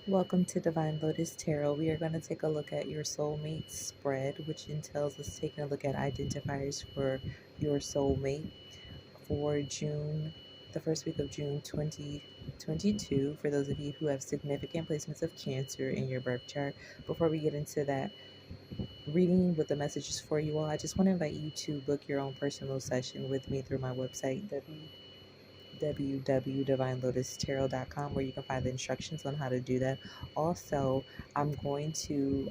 Welcome to Divine Lotus Tarot. We are going to take a look at your soulmate spread, which entails us taking a look at identifiers for your soulmate for June, the first week of June 2022. For those of you who have significant placements of Cancer in your birth chart, before we get into that reading with the messages for you all, I just want to invite you to book your own personal session with me through my website, www.divinelotustarot.com, where you can find the instructions on how to do that. Also, I'm going to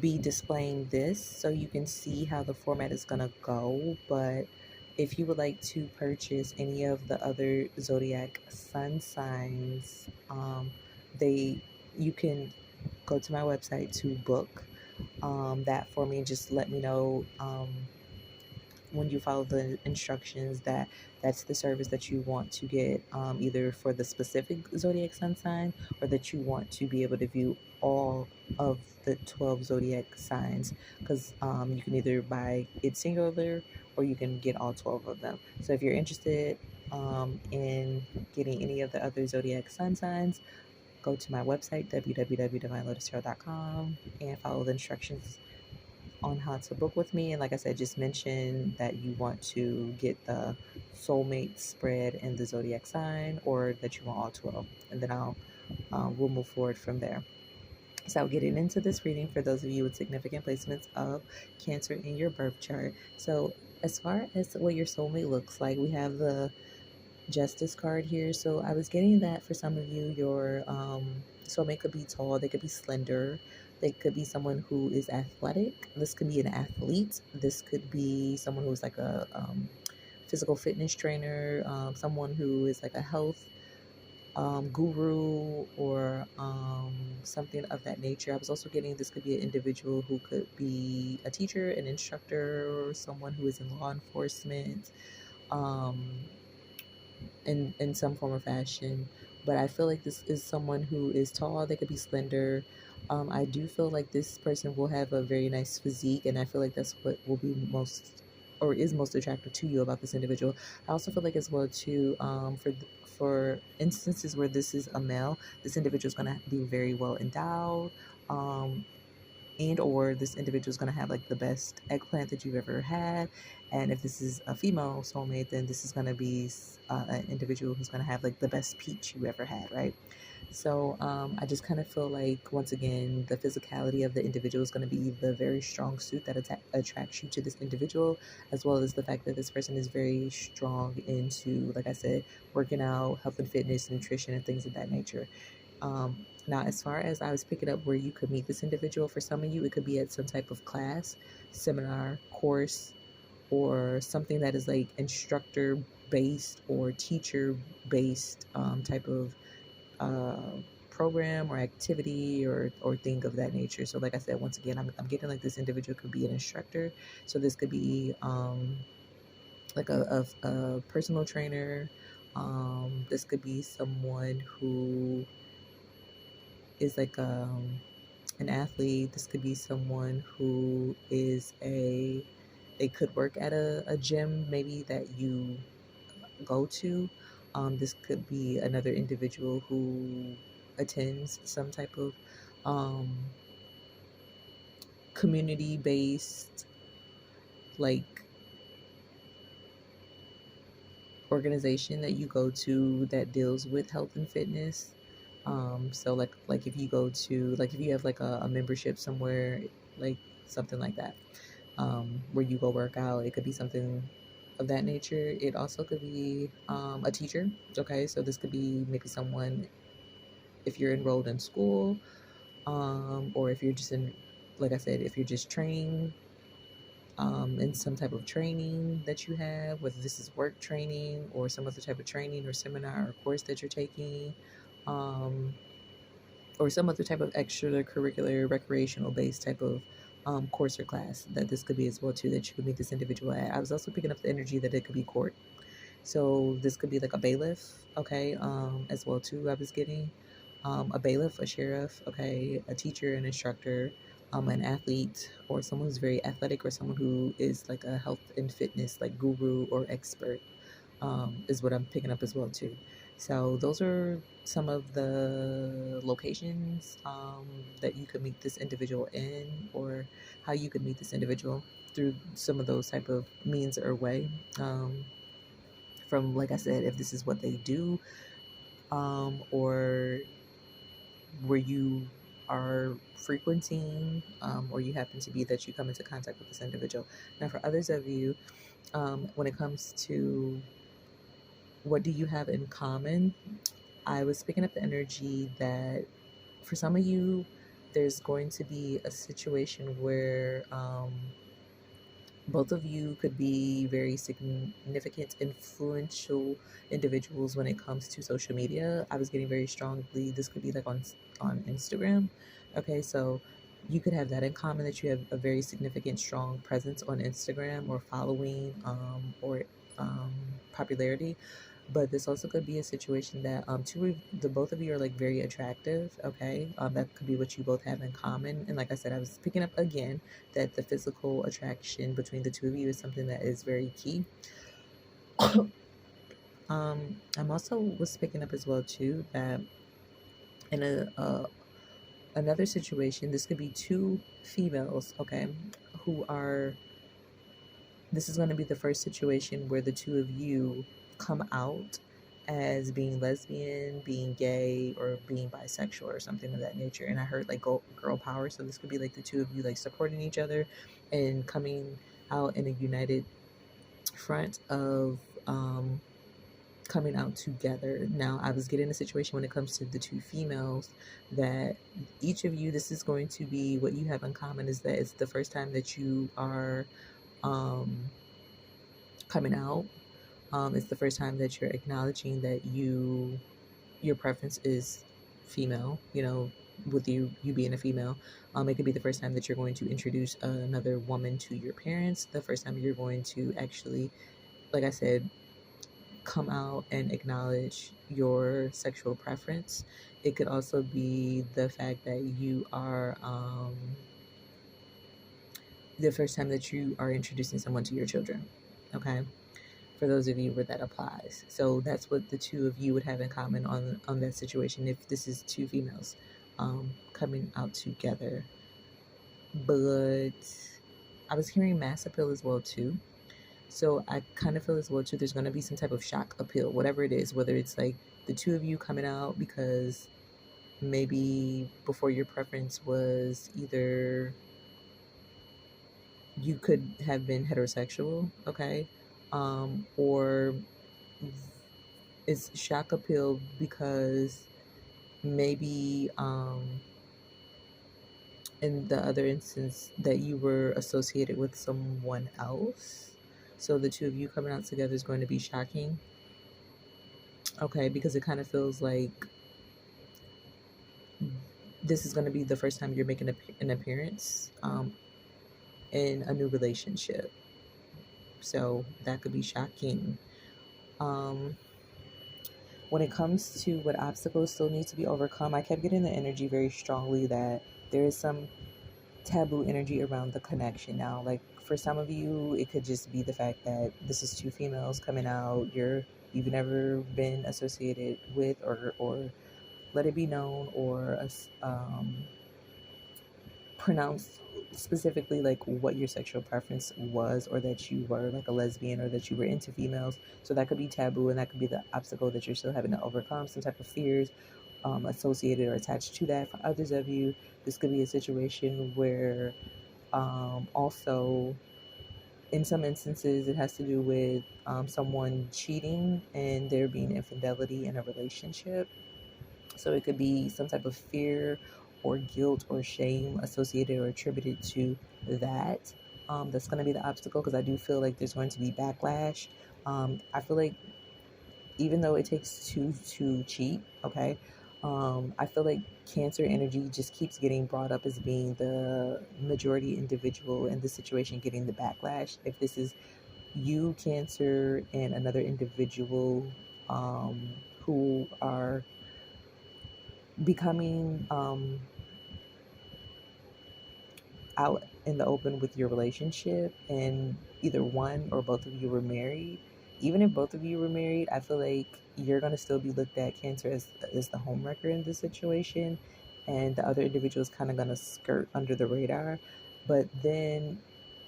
be displaying this so you can see how the format is going to go. But if you would like to purchase any of the other zodiac sun signs, they you can go to my website to book that for me. Just let me know when you follow the instructions that that's the service that you want to get, either for the specific zodiac sun sign, or that you want to be able to view all of the 12 zodiac signs, because you can either buy it singular or you can get all 12 of them. So if you're interested in getting any of the other zodiac sun signs, go to my website, www.divinelotustarot.com, and follow the instructions on how to book with me. And like I said, just mention that you want to get the soulmate spread and the zodiac sign, or that you want all 12, and then we'll move forward from there. So getting into this reading for those of you with significant placements of Cancer in your birth chart. So as far as what your soulmate looks like, we have the Justice card here. So I was getting that for some of you, your soulmate could be tall, they could be slender, they could be someone who is athletic. This could be an athlete. This could be someone who is like a physical fitness trainer, someone who is like a health guru, or something of that nature. I was also getting this could be an individual who could be a teacher, an instructor, or someone who is in law enforcement. In some form or fashion. But I feel like this is someone who is tall. They could be slender. I do feel like this person will have a very nice physique, and I feel like that's what will be most, or is most attractive to you about this individual. I also feel like as well too, for instances where this is a male, this individual is going to be very well endowed. And or this individual is going to have like the best eggplant that you've ever had. And if this is a female soulmate, then this is going to be an individual who's going to have like the best peach you ever had, right? So I just kind of feel like, once again, the physicality of the individual is going to be the very strong suit that attracts you to this individual, as well as the fact that this person is very strong into, like I said, working out, health and fitness, nutrition, and things of that nature. Now, as far as I was picking up where you could meet this individual, for some of you, it could be at some type of class, seminar, course, or something that is like instructor based or teacher based, type of program or activity, or thing of that nature. So like I said, once again, I'm getting like this individual could be an instructor. So this could be like a personal trainer. This could be someone who is like an athlete. This could be someone who is they could work at a gym maybe that you go to. This could be another individual who attends some type of um, community based, like, organization that you go to that deals with health and fitness. So like if you go to, like, if you have like a membership somewhere, like something like that, where you go work out, it could be something of that nature. It also could be a teacher. Okay, so this could be maybe someone, if you're enrolled in school, or if you're just in, like I said, if you're just training, in some type of training that you have, whether this is work training or some other type of training or seminar or course that you're taking, um, or some other type of extracurricular, recreational based type of course or class, that this could be as well too, that you could meet this individual at. I was also picking up the energy that it could be court. So this could be like a bailiff, okay, as well too. I was getting a bailiff, a sheriff, okay, a teacher, an instructor, an athlete, or someone who's very athletic, or someone who is like a health and fitness like guru or expert. is what I'm picking up as well too. So those are some of the locations that you could meet this individual in, or how you could meet this individual through some of those type of means or way. From, like I said, if this is what they do, or where you are frequenting, or you happen to be that you come into contact with this individual. Now, for others of you, when it comes to what do you have in common, I was picking up the energy that for some of you, there's going to be a situation where both of you could be very significant, influential individuals when it comes to social media. I was getting very strongly, this could be like on Instagram. Okay, so you could have that in common, that you have a very significant, strong presence on Instagram, or following, or um, popularity. But this also could be a situation that the both of you are like very attractive. Okay, that could be what you both have in common. And like I said, I was picking up again that the physical attraction between the two of you is something that is very key. I'm also was picking up as well too that in another situation, this could be two females, okay, who are. This is going to be the first situation where the two of you come out as being lesbian, being gay, or being bisexual, or something of that nature. And I heard like girl power, so this could be like the two of you like supporting each other and coming out in a united front of coming out together. Now, I was getting a situation when it comes to the two females that each of you, this is going to be what you have in common, is that it's the first time that you are um, coming out. It's the first time that you're acknowledging that your preference is female. With you being a female, it could be the first time that you're going to introduce another woman to your parents. The first time you're going to actually, like I said, come out and acknowledge your sexual preference. It could also be the fact that you are the first time that you are introducing someone to your children. Okay, for those of you where that applies. So that's what the two of you would have in common on that situation. If this is two females coming out together, but I was hearing mass appeal as well too. So I kind of feel as well too. There's going to be some type of shock appeal, whatever it is. Whether it's like the two of you coming out because maybe before your preference was either you could have been heterosexual, okay, or it's shock appeal because maybe in the other instance that you were associated with someone else. So the two of you coming out together is going to be shocking. Okay, because it kind of feels like this is going to be the first time you're making an appearance in a new relationship. So that could be shocking. Um, when it comes to what obstacles still need to be overcome, I kept getting the energy very strongly that there is some taboo energy around the connection now. Like for some of you, it could just be the fact that this is two females coming out. You've never been associated with, or let it be known, or pronounce specifically like what your sexual preference was, or that you were like a lesbian, or that you were into females. So that could be taboo, and that could be the obstacle that you're still having to overcome, some type of fears associated or attached to that. For others of you, this could be a situation where also in some instances it has to do with someone cheating and there being infidelity in a relationship. So it could be some type of fear or guilt or shame associated or attributed to that. That's going to be the obstacle, because I do feel like there's going to be backlash. I feel like even though it takes two to cheat, okay, I feel like Cancer energy just keeps getting brought up as being the majority individual in the situation getting the backlash. If this is you, Cancer, and another individual who are becoming out in the open with your relationship, and either one or both of you were married, even if both of you were married, I feel like you're gonna still be looked at Cancer as the homewrecker in this situation, and the other individual is kind of gonna skirt under the radar. But then,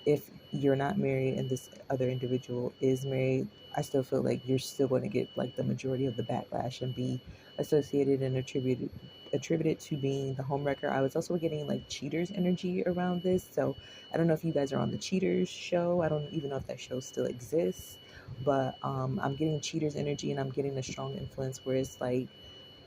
if you're not married and this other individual is married, I still feel like you're still going to get like the majority of the backlash and be associated and attributed to being the homewrecker. I was also getting like cheaters energy around this, so I don't know if you guys are on the Cheaters show. I don't even know if that show still exists, but I'm getting cheaters energy, and I'm getting a strong influence where it's like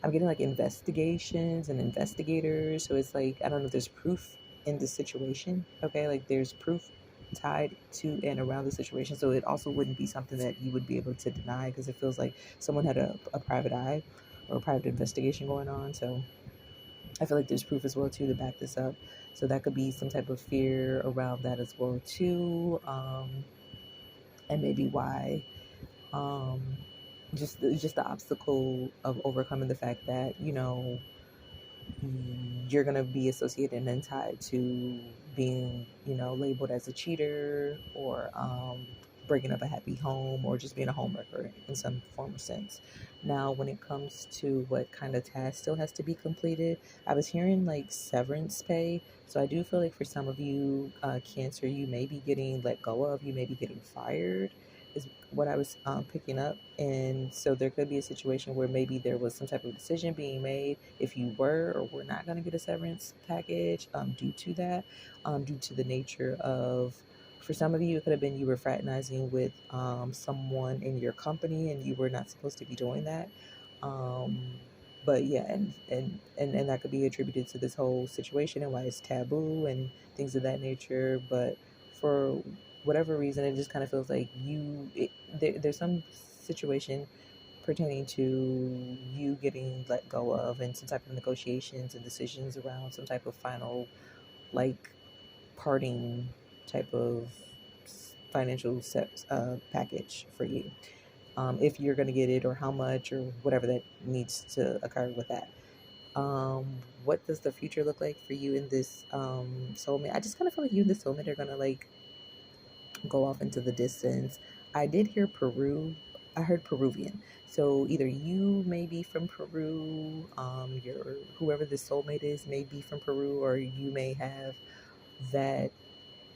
I'm getting like investigations and investigators. So it's like I don't know if there's proof in the situation. Okay, like there's proof tied to and around the situation. So it also wouldn't be something that you would be able to deny because it feels like someone had a private eye or a private investigation going on. So I feel like there's proof as well too to back this up. So that could be some type of fear around that as well too, and maybe why. Um, just the obstacle of overcoming the fact that you're going to be associated and tied to being, labeled as a cheater or breaking up a happy home or just being a homewrecker in some form or sense. Now, when it comes to what kind of task still has to be completed, I was hearing like severance pay. So I do feel like for some of you, Cancer, you may be getting let go of, you may be getting fired is what I was picking up. And so there could be a situation where maybe there was some type of decision being made if you were or were not going to get a severance package due to that, due to the nature of, for some of you, it could have been you were fraternizing with someone in your company and you were not supposed to be doing that. Um, but yeah, and that could be attributed to this whole situation and why it's taboo and things of that nature. But for whatever reason, it just kind of feels like there's some situation pertaining to you getting let go of and some type of negotiations and decisions around some type of final, like, parting type of financial package for you. If you're going to get it or how much or whatever that needs to occur with that. What does the future look like for you in this soulmate? I just kind of feel like you and this soulmate are going to like go off into the distance. I did hear Peru. I heard Peruvian. So either you may be from Peru, your whoever the soulmate is may be from Peru, or you may have that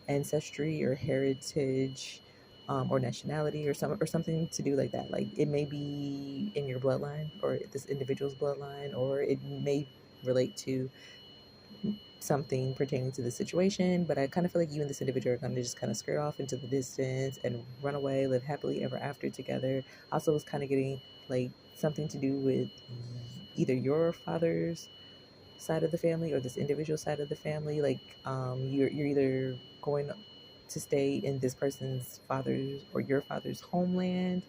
ancestry or heritage, or nationality or something to do like that. Like it may be in your bloodline or this individual's bloodline, or it may relate to something pertaining to the situation, but I kind of feel like you and this individual are going to just kind of skirt off into the distance and run away, live happily ever after together. Also, was kind of getting like something to do with either your father's side of the family or this individual side of the family. Like, you're either going to stay in this person's father's or your father's homeland,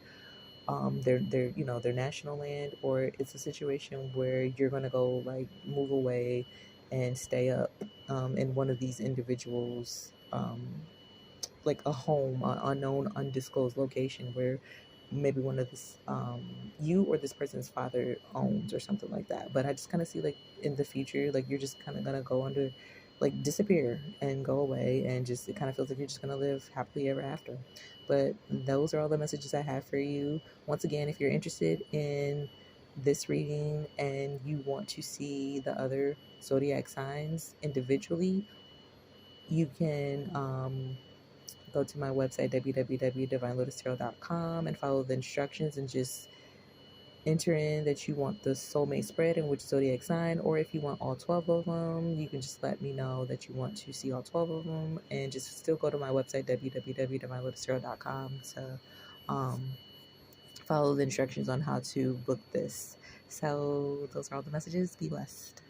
their national land, or it's a situation where you're gonna go like move away and stay up in one of these individuals, like a home, an unknown, undisclosed location where maybe one of this you or this person's father owns or something like that. But I just kind of see like in the future, like you're just kind of gonna go under, like disappear and go away, and just it kind of feels like you're just gonna live happily ever after. But those are all the messages I have for you. Once again, if you're interested in this reading and you want to see the other zodiac signs individually, you can go to my website, www.divinelotustarot.com, and follow the instructions and just enter in that you want the soulmate spread and which zodiac sign, or if you want all 12 of them, you can just let me know that you want to see all 12 of them, and just still go to my website, www.divinelotustarot.com, to follow the instructions on how to book this. So those are all the messages. Be blessed.